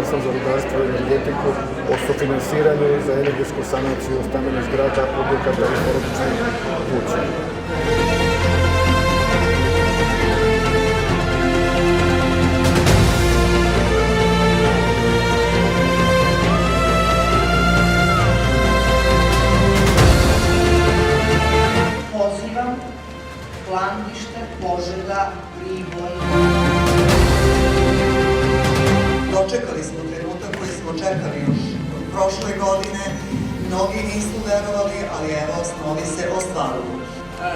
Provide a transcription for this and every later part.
Ministarstvom za rudarstvo i energetiku o sufinansiranju za energetsku sanaciju stambenih zgrada, objekata i porodičnih kuća. Pozivam Plandište, Požega, Priboj. Dočekali smo trenutak koji smo čekali još prošle godine, mnogi nisu verovali, ali evo, snovi se ostvaruju.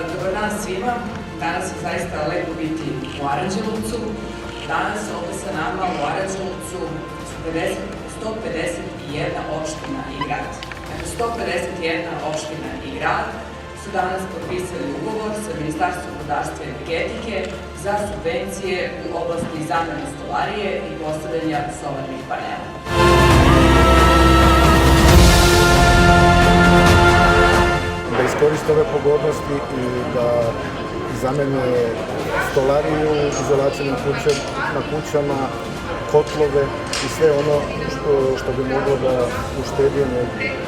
Dobar dan svima, danas je zaista lepo biti u Aranđelovcu. Danas ovde sa nama u Aranđelovcu su 151 opština i grad. Znači 151 opština i grad su danas potpisali ugovor sa Ministarstvom rudarstva i energetike za subvencije u oblasti zamene stolarije i postavljanja solarnih panela. Da iskoriste ove pogodnosti i da zamene stolariju, izolaciju na kućama, kotlove i sve ono što bi moglo da uštedi energiju.